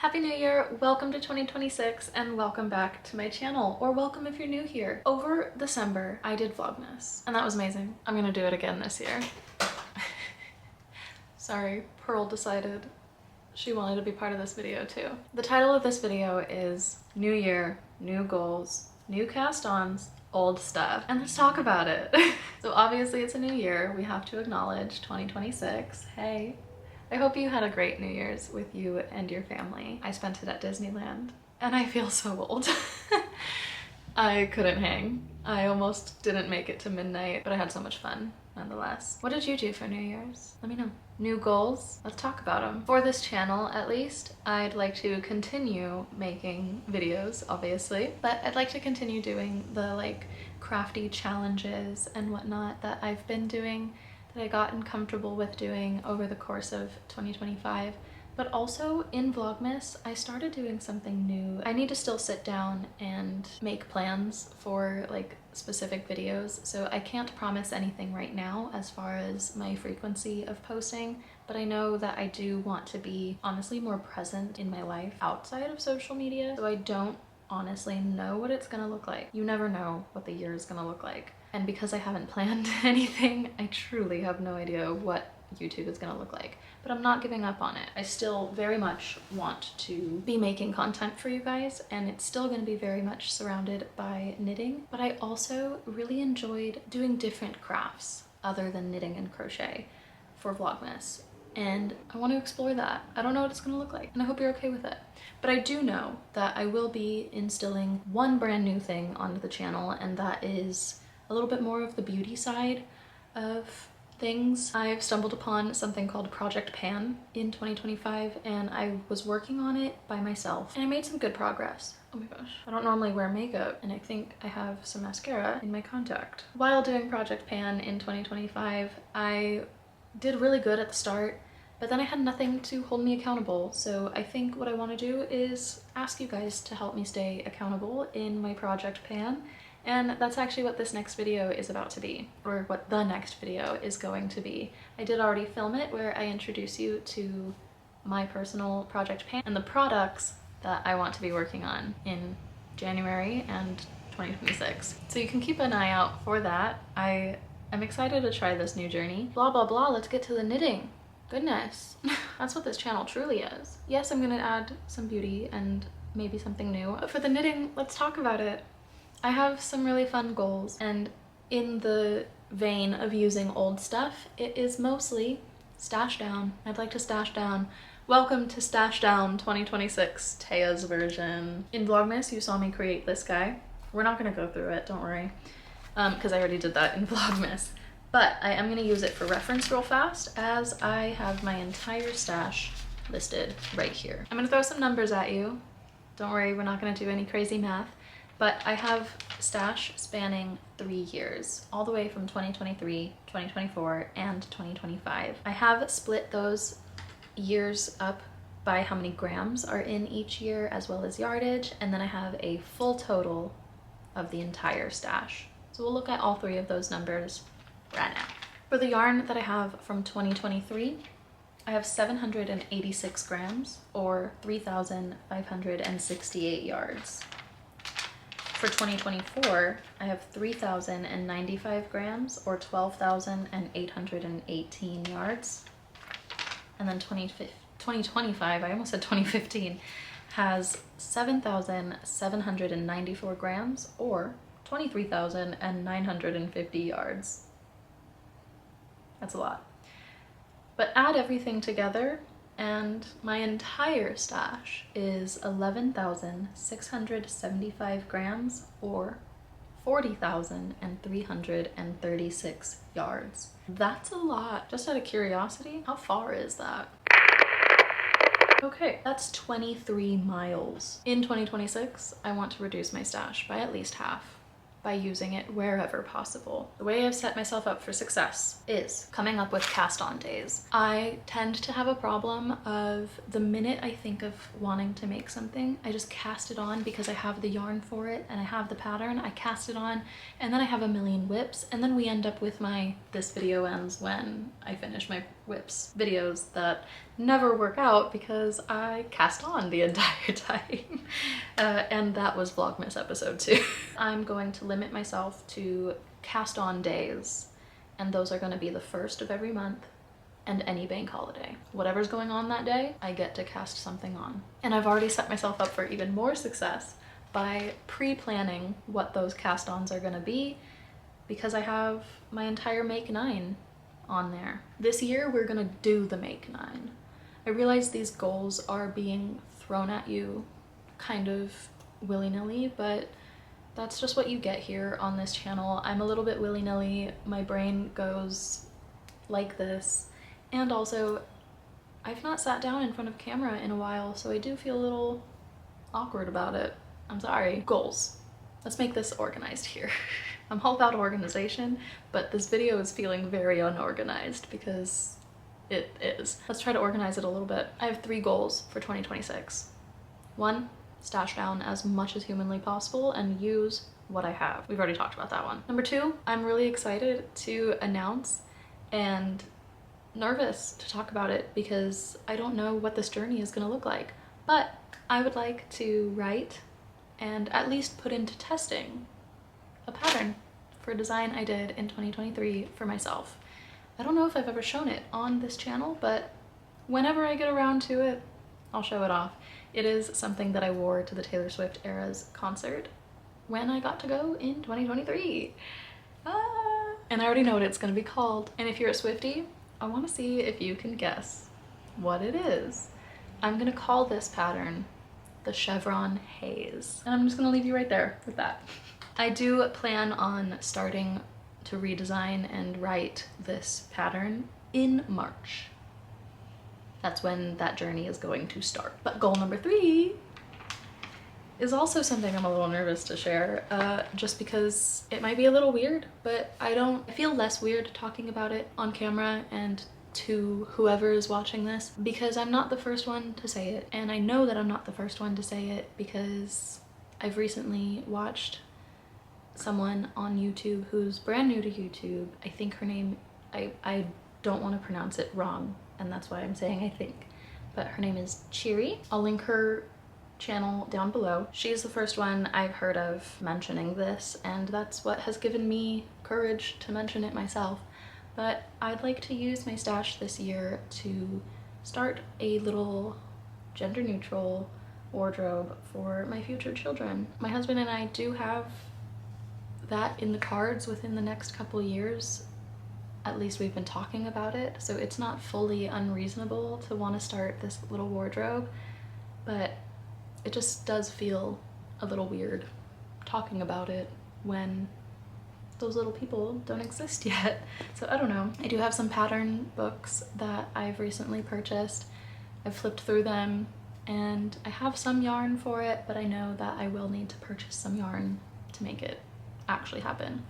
Happy New Year, welcome to 2026, and welcome back to my channel, or welcome if you're new here. Over December, I did Vlogmas, and that was amazing. I'm gonna do it again this year. Sorry, Pearl decided she wanted to be part of this video too. The title of this video is New Year, New Goals, New Cast-Ons, Old Stuff, and let's talk about it. So obviously it's a new year, we have to acknowledge 2026. Hey. I hope you had a great New Year's with you and your family. I spent it at Disneyland and I feel so old. I couldn't hang. I almost didn't make it to midnight, but I had so much fun nonetheless. What did you do for New Year's? Let me know. New goals? Let's talk about them. For this channel, at least, I'd like to continue making videos, obviously, but I'd like to continue doing the crafty challenges and whatnot that I've been doing, that I gotten comfortable with doing over the course of 2025. But also in Vlogmas, I started doing something new. I need to still sit down and make plans for specific videos, so I can't promise anything right now as far as my frequency of posting, but I know that I do want to be honestly more present in my life outside of social media, so I don't honestly know what it's gonna look like. You never know what the year is gonna look like. And because I haven't planned anything, I truly have no idea what YouTube is gonna look like. But I'm not giving up on it. I still very much want to be making content for you guys, and it's still gonna be very much surrounded by knitting. But I also really enjoyed doing different crafts other than knitting and crochet for Vlogmas. And I want to explore that. I don't know what it's gonna look like, and I hope you're okay with it. But I do know that I will be instilling one brand new thing onto the channel, and that is a little bit more of the beauty side of things. I've stumbled upon something called Project Pan in 2025, and I was working on it by myself, and I made some good progress. Oh my gosh. I don't normally wear makeup, and I think I have some mascara in my contact. While doing Project Pan in 2025, I did really good at the start, but then I had nothing to hold me accountable. So I think what I want to do is ask you guys to help me stay accountable in my Project Pan. And that's actually what this next video is about to be, or what the next video is going to be. I did already film it where I introduce you to my personal Project Pan and the products that I want to be working on in January and 2026. So you can keep an eye out for that. I'm excited to try this new journey. Blah, blah, blah, let's get to the knitting. Goodness, that's what this channel truly is. Yes, I'm gonna add some beauty and maybe something new. But for the knitting, let's talk about it. I have some really fun goals, and in the vein of using old stuff, it is mostly stash down. I'd like to stash down. Welcome to Stash Down 2026, Taya's version. In Vlogmas, you saw me create this guy. We're not gonna go through it, don't worry, because I already did that in Vlogmas. But I am gonna use it for reference real fast, as I have my entire stash listed right here. I'm gonna throw some numbers at you. Don't worry, we're not gonna do any crazy math. But I have stash spanning 3 years, all the way from 2023, 2024, and 2025. I have split those years up by how many grams are in each year, as well as yardage, and then I have a full total of the entire stash. So we'll look at all 3 of those numbers right now. For the yarn that I have from 2023, I have 786 grams, or 3,568 yards. For 2024, I have 3,095 grams, or 12,818 yards. And then 2025, I almost said 2015, has 7,794 grams, or 23,950 yards. That's a lot. But add everything together, and my entire stash is 11,675 grams, or 40,336 yards. That's a lot. Just out of curiosity, how far is that? Okay, that's 23 miles. In 2026, I want to reduce my stash by at least half. by using it wherever possible. The way I've set myself up for success is coming up with cast on days. I tend to have a problem of the minute I think of wanting to make something, I just cast it on because I have the yarn for it and I have the pattern. I cast it on and then I have a million whips, and then we end up with my "this video ends when I finish my whips" videos that never work out because I cast on the entire time. And that was Vlogmas episode 2. I'm going to limit myself to cast on days, and those are going to be the first of every month and any bank holiday. Whatever's going on that day, I get to cast something on. And I've already set myself up for even more success by pre-planning what those cast-ons are going to be, because I have my entire Make 9 on there. This year we're going to do the Make 9. I realize these goals are being thrown at you kind of willy-nilly, but that's just what you get here on this channel. I'm a little bit willy-nilly. My brain goes like this. And also, I've not sat down in front of camera in a while, so I do feel a little awkward about it. I'm sorry. Goals. Let's make this organized here. I'm all about organization, but this video is feeling very unorganized because it is. Let's try to organize it a little bit. I have 3 goals for 2026. 1, stash down as much as humanly possible and use what I have. We've already talked about that one. Number 2, I'm really excited to announce and nervous to talk about it because I don't know what this journey is going to look like, but I would like to write and at least put into testing a pattern for a design I did in 2023 for myself. I don't know if I've ever shown it on this channel, but whenever I get around to it, I'll show it off. It is something that I wore to the Taylor Swift Eras concert when I got to go in 2023. And I already know what it's gonna be called. And if you're a Swiftie, I wanna see if you can guess what it is. I'm gonna call this pattern the Chevron Haze. And I'm just gonna leave you right there with that. I do plan on starting to redesign and write this pattern in March. That's when that journey is going to start. But goal number 3 is also something I'm a little nervous to share, just because it might be a little weird, but I feel less weird talking about it on camera and to whoever is watching this, because I'm not the first one to say it. And I know that I'm not the first one to say it because I've recently watched someone on YouTube who's brand new to YouTube. I think her name, I don't want to pronounce it wrong, and that's why I'm saying I think, but her name is Chieri. I'll link her channel down below. She's the first one I've heard of mentioning this, and that's what has given me courage to mention it myself. But I'd like to use my stash this year to start a little gender neutral wardrobe for my future children. My husband and I do have that in the cards within the next couple years. At least we've been talking about it, so it's not fully unreasonable to want to start this little wardrobe, but it just does feel a little weird talking about it when those little people don't exist yet. So I don't know. I do have some pattern books that I've recently purchased. I've flipped through them and I have some yarn for it, but I know that I will need to purchase some yarn to make it actually happen.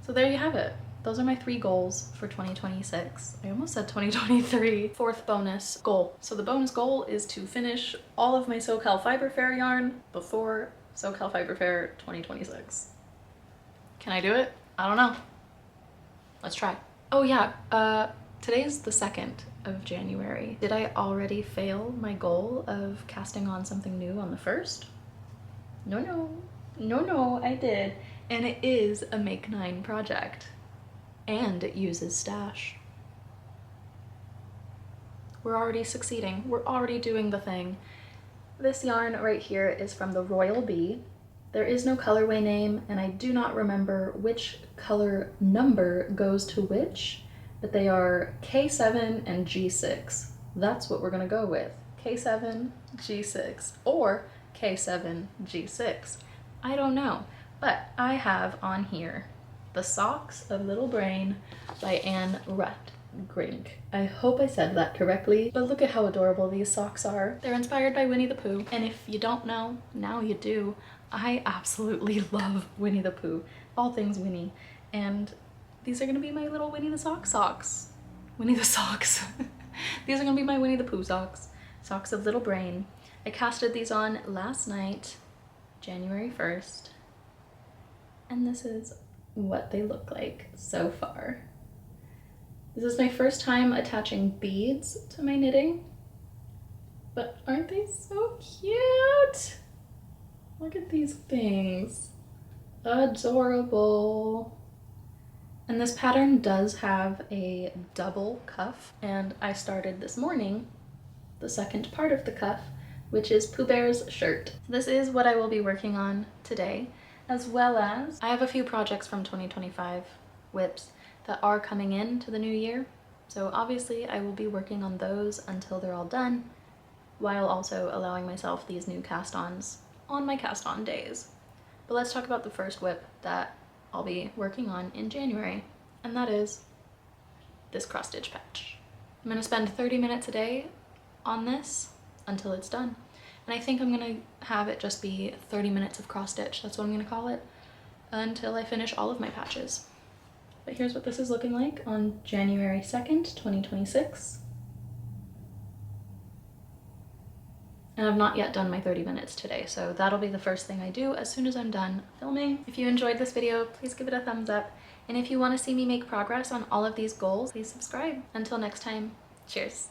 So there you have it. Those are my 3 goals for 2026. I almost said 2023. 4th bonus goal. So the bonus goal is to finish all of my SoCal Fiber Fair yarn before SoCal Fiber Fair 2026. Can I do it? I don't know. Let's try. Oh yeah, today's the 2nd of January. Did I already fail my goal of casting on something new on the 1st? No, I did. And it is a Make 9 project. And it uses stash. We're already succeeding. We're already doing the thing. This yarn right here is from the Royal Bee. There is no colorway name, and I do not remember which color number goes to which, but they are K7 and G6. That's what we're gonna go with. K7, G6, or K7, G6. I don't know, but I have on here The Socks of Little Brain by Anne Rutgrink. I hope I said that correctly, but look at how adorable these socks are. They're inspired by Winnie the Pooh, and if you don't know, now you do. I absolutely love Winnie the Pooh, all things Winnie, and these are gonna be my little Winnie the socks. Winnie the socks. These are gonna be my Winnie the Pooh socks. Socks of little brain. I casted these on last night, January 1st, and this is what they look like so far. This is my first time attaching beads to my knitting, but aren't they so cute? Look at these things. Adorable. And this pattern does have a double cuff, and I started this morning the second part of the cuff, which is Pooh Bear's shirt. This is what I will be working on today, as well as I have a few projects from 2025 whips that are coming in to the new year. So obviously I will be working on those until they're all done, while also allowing myself these new cast-ons on my cast-on days. But let's talk about the first whip that I'll be working on in January, and that is this cross-stitch patch. I'm gonna spend 30 minutes a day on this until it's done. And I think I'm gonna have it just be 30 minutes of cross-stitch, that's what I'm gonna call it, until I finish all of my patches. But here's what this is looking like on January 2nd, 2026. And I've not yet done my 30 minutes today, so that'll be the first thing I do as soon as I'm done filming. If you enjoyed this video, please give it a thumbs up. And if you want to see me make progress on all of these goals, please subscribe. Until next time, cheers.